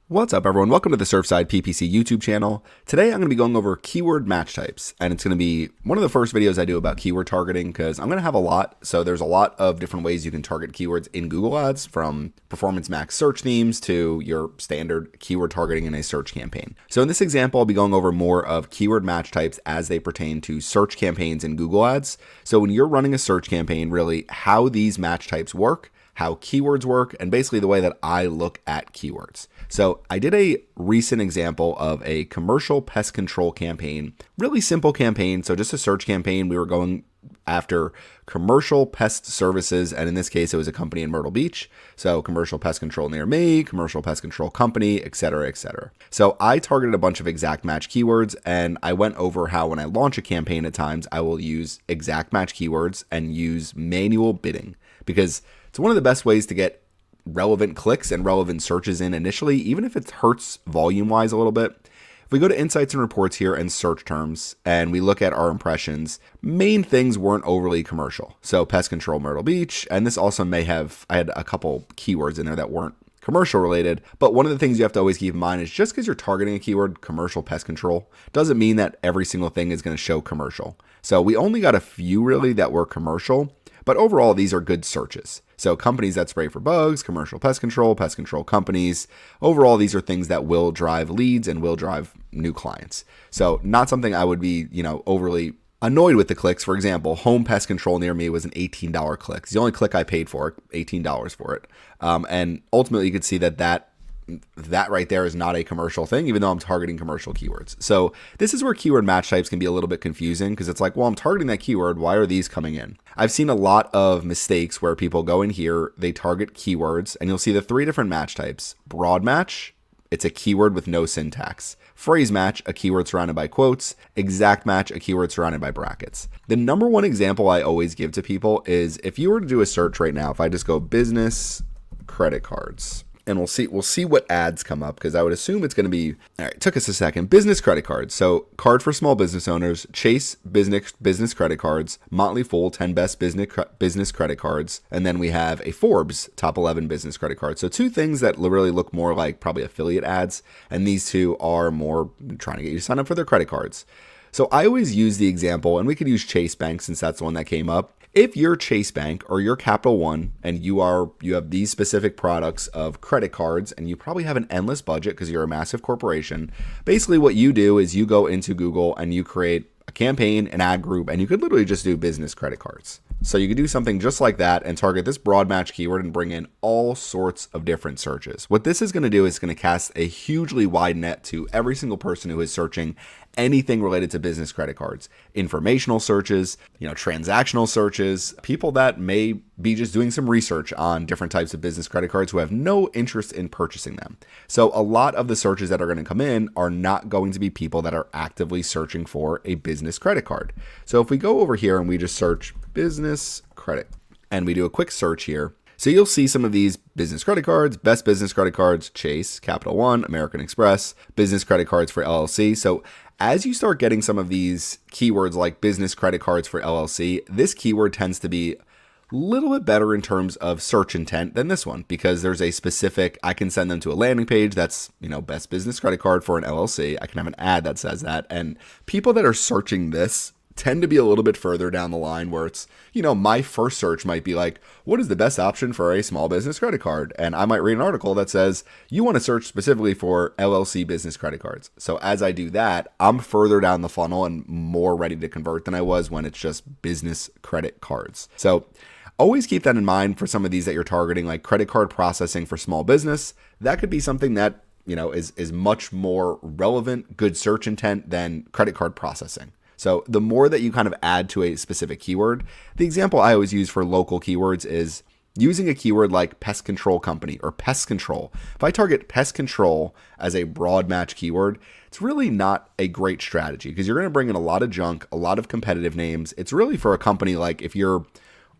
What's up, everyone? Welcome to the Surfside PPC YouTube channel. Today, I'm going to be going over keyword match types, and it's going to be one of the first videos I do about keyword targeting because I'm going to have a lot. So there's a lot of different ways you can target keywords in Google Ads, from performance max search themes to your standard keyword targeting in a search campaign. So in this example, I'll be going over more of keyword match types as they pertain to search campaigns in Google Ads. So when you're running a search campaign, really how these match types work, how keywords work, and basically the way that I look at keywords. So I did a recent example of a commercial pest control campaign, really simple campaign. So just a search campaign. We were going after commercial pest services. And in this case, it was a company in Myrtle Beach. So commercial pest control near me, commercial pest control company, et cetera, et cetera. So I targeted a bunch of exact match keywords, and I went over how when I launch a campaign at times, I will use exact match keywords and use manual bidding, because it's one of the best ways to get relevant clicks and relevant searches in initially, even if it hurts volume-wise a little bit. If we go to Insights and Reports here and search terms, and we look at our impressions, main things weren't overly commercial. So pest control Myrtle Beach, and this also I had a couple keywords in there that weren't commercial related, but one of the things you have to always keep in mind is just because you're targeting a keyword, commercial pest control, doesn't mean that every single thing is going to show commercial. So we only got a few really that were commercial, but overall, these are good searches. So companies that spray for bugs, commercial pest control companies, overall, these are things that will drive leads and will drive new clients. So not something I would be, overly annoyed with the clicks. For example, home pest control near me was an $18 click. It's the only click I paid for, $18 for it. And ultimately, you could see that right there is not a commercial thing, even though I'm targeting commercial keywords. So this is where keyword match types can be a little bit confusing, because it's like, well, I'm targeting that keyword. Why are these coming in? I've seen a lot of mistakes where people go in here, they target keywords, and you'll see the three different match types. Broad match, it's a keyword with no syntax. Phrase match, a keyword surrounded by quotes. Exact match, a keyword surrounded by brackets. The number one example I always give to people is if you were to do a search right now, if I just go business credit cards, and we'll see what ads come up, because I would assume it's going to be, all right, took us a second. Business credit cards. So card for small business owners, Chase business credit cards, Motley Fool 10 best business credit cards, and then we have a Forbes top 11 business credit cards. So two things that really look more like probably affiliate ads, and these two are more trying to get you to sign up for their credit cards. So I always use the example, and we could use Chase Bank since that's the one that came up. If you're Chase Bank or you're Capital One and you have these specific products of credit cards, and you probably have an endless budget because you're a massive corporation, basically what you do is you go into Google and you create a campaign, an ad group, and you could literally just do business credit cards. So you could do something just like that and target this broad match keyword and bring in all sorts of different searches. What this is going to do is going to cast a hugely wide net to every single person who is searching anything related to business credit cards, informational searches, transactional searches, people that may be just doing some research on different types of business credit cards who have no interest in purchasing them. So a lot of the searches that are going to come in are not going to be people that are actively searching for a business credit card. So if we go over here and we just search business credit and we do a quick search here, so you'll see some of these business credit cards, best business credit cards, Chase, Capital One, American Express, business credit cards for LLC. So as you start getting some of these keywords like business credit cards for LLC, this keyword tends to be a little bit better in terms of search intent than this one, because there's a specific, I can send them to a landing page that's, best business credit card for an LLC. I can have an ad that says that. And people that are searching this tend to be a little bit further down the line where it's, my first search might be like, what is the best option for a small business credit card? And I might read an article that says, you want to search specifically for LLC business credit cards. So as I do that, I'm further down the funnel and more ready to convert than I was when it's just business credit cards. So always keep that in mind for some of these that you're targeting, like credit card processing for small business. That could be something that, is much more relevant, good search intent than credit card processing. So the more that you kind of add to a specific keyword, the example I always use for local keywords is using a keyword like pest control company or pest control. If I target pest control as a broad match keyword, it's really not a great strategy because you're going to bring in a lot of junk, a lot of competitive names. It's really for a company like if you're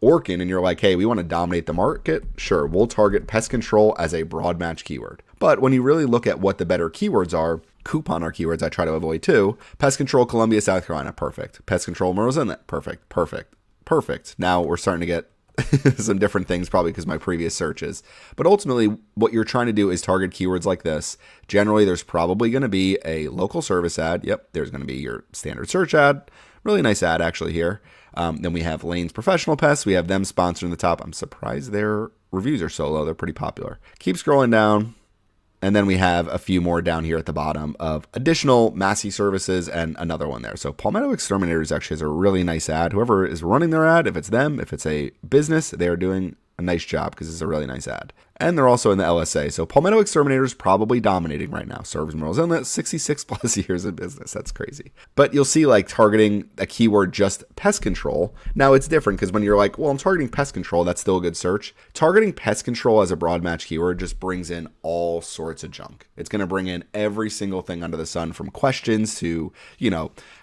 Orkin and you're like, hey, we want to dominate the market, sure, we'll target pest control as a broad match keyword. But when you really look at what the better keywords are, coupon are keywords I try to avoid too. Pest control, Columbia, South Carolina, perfect. Pest control, Merle's Inlet, perfect. Now we're starting to get some different things probably because of my previous searches. But ultimately, what you're trying to do is target keywords like this. Generally, there's probably going to be a local service ad. Yep, there's going to be your standard search ad. Really nice ad actually here. Then we have Lane's Professional Pests. We have them sponsored in the top. I'm surprised their reviews are so low. They're pretty popular. Keep scrolling down. And then we have a few more down here at the bottom of additional Massey services and another one there. So Palmetto Exterminators actually has a really nice ad. Whoever is running their ad, if it's them, if it's a business, they are doing a nice job because it's a really nice ad. And they're also in the LSA. So Palmetto Exterminators probably dominating right now. Serves Merle's Inlet, 66 plus years in business. That's crazy. But you'll see like targeting a keyword just pest control. Now it's different because when you're like, well, I'm targeting pest control, that's still a good search. Targeting pest control as a broad match keyword just brings in all sorts of junk. It's going to bring in every single thing under the sun, from questions to,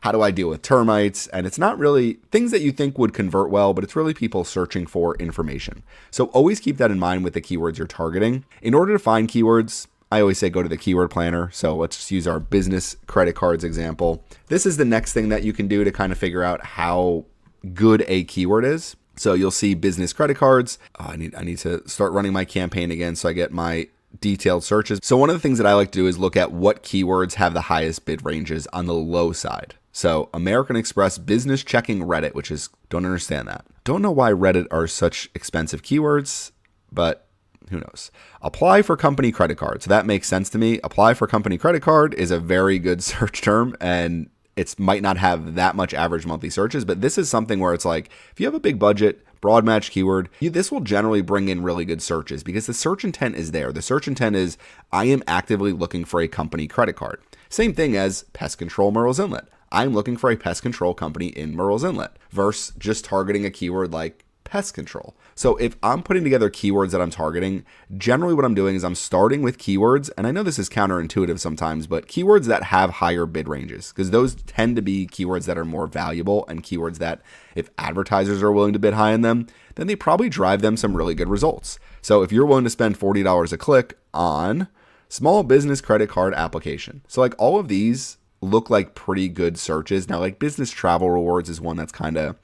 how do I deal with termites? And it's not really things that you think would convert well, but it's really people searching for information. So always keep that in mind with the keywords you're targeting. In order to find keywords, I always say go to the keyword planner. So let's just use our business credit cards example. This is the next thing that you can do to kind of figure out how good a keyword is. So you'll see business credit cards. I need to start running my campaign again so I get my detailed searches. So one of the things that I like to do is look at what keywords have the highest bid ranges on the low side. So American Express business checking Reddit, which is, don't understand that. Don't know why Reddit are such expensive keywords, but who knows? Apply for company credit card. So that makes sense to me. Apply for company credit card is a very good search term, and it might not have that much average monthly searches, but this is something where it's like, if you have a big budget, broad match keyword, this will generally bring in really good searches because the search intent is there. The search intent is, I am actively looking for a company credit card. Same thing as pest control Merle's Inlet. I'm looking for a pest control company in Merle's Inlet versus just targeting a keyword like pest control. So if I'm putting together keywords that I'm targeting, generally what I'm doing is I'm starting with keywords, and I know this is counterintuitive sometimes, but keywords that have higher bid ranges, because those tend to be keywords that are more valuable and keywords that if advertisers are willing to bid high on them, then they probably drive them some really good results. So if you're willing to spend $40 a click on small business credit card application. So like all of these look like pretty good searches. Now like business travel rewards is one that's kind of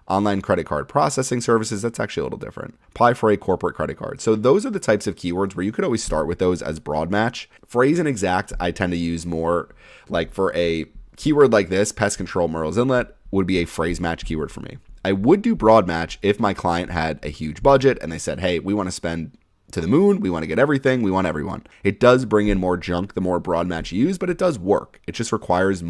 online credit card processing services. That's actually a little different. Apply for a corporate credit card. So those are the types of keywords where you could always start with those as broad match. Phrase and exact, I tend to use more like for a keyword like this, pest control Merle's Inlet would be a phrase match keyword for me. I would do broad match if my client had a huge budget and they said, hey, we want to spend to the moon. We want to get everything. We want everyone. It does bring in more junk the more broad match you use, but it does work. It just requires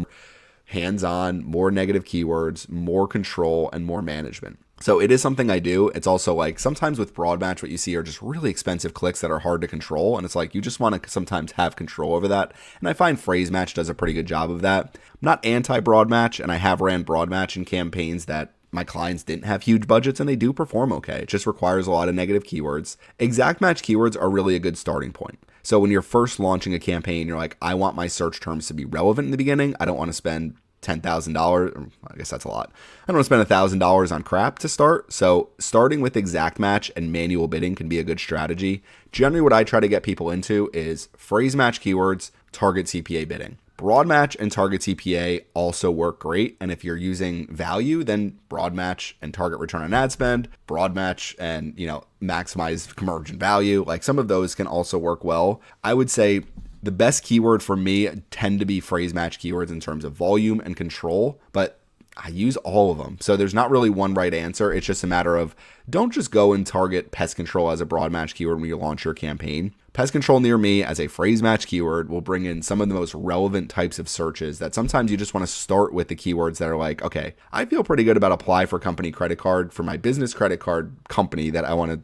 hands-on, more negative keywords, more control, and more management. So it is something I do. It's also like sometimes with broad match, what you see are just really expensive clicks that are hard to control. And it's like you just want to sometimes have control over that. And I find phrase match does a pretty good job of that. I'm not anti-broad match, and I have ran broad match in campaigns that my clients didn't have huge budgets and they do perform okay. It just requires a lot of negative keywords. Exact match keywords are really a good starting point. So when you're first launching a campaign, you're like, I want my search terms to be relevant in the beginning. I don't want to spend $10,000. I guess that's a lot. I don't want to spend $1,000 on crap to start. So starting with exact match and manual bidding can be a good strategy. Generally, what I try to get people into is phrase match keywords, target CPA bidding. Broad match and target CPA also work great. And if you're using value, then broad match and target return on ad spend, broad match and, maximize conversion value. Like some of those can also work well. I would say the best keyword for me tend to be phrase match keywords in terms of volume and control, but I use all of them. So there's not really one right answer. It's just a matter of don't just go and target pest control as a broad match keyword when you launch your campaign. Pest control near me as a phrase match keyword will bring in some of the most relevant types of searches that sometimes you just want to start with the keywords that are like, okay, I feel pretty good about apply for company credit card for my business credit card company that I want to,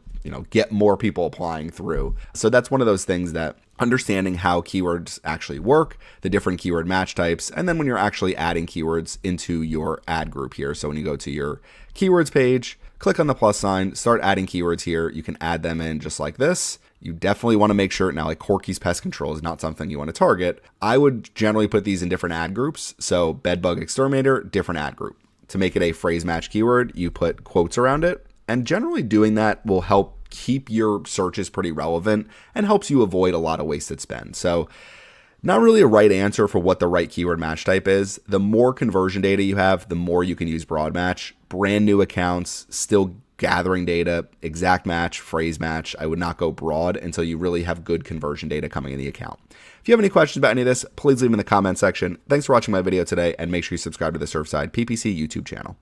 get more people applying through. So that's one of those things that understanding how keywords actually work, the different keyword match types, and then when you're actually adding keywords into your ad group here. So when you go to your keywords page, click on the plus sign, start adding keywords here. You can add them in just like this. You definitely want to make sure now, like Corky's pest control is not something you want to target. I would generally put these in different ad groups. So bedbug exterminator, different ad group. To make it a phrase match keyword, you put quotes around it. And generally doing that will help keep your searches pretty relevant and helps you avoid a lot of wasted spend. So not really a right answer for what the right keyword match type is. The more conversion data you have, the more you can use broad match. Brand new accounts still gathering data, exact match, phrase match. I would not go broad until you really have good conversion data coming in the account. If you have any questions about any of this, please leave them in the comment section. Thanks for watching my video today, and make sure you subscribe to the Surfside PPC YouTube channel.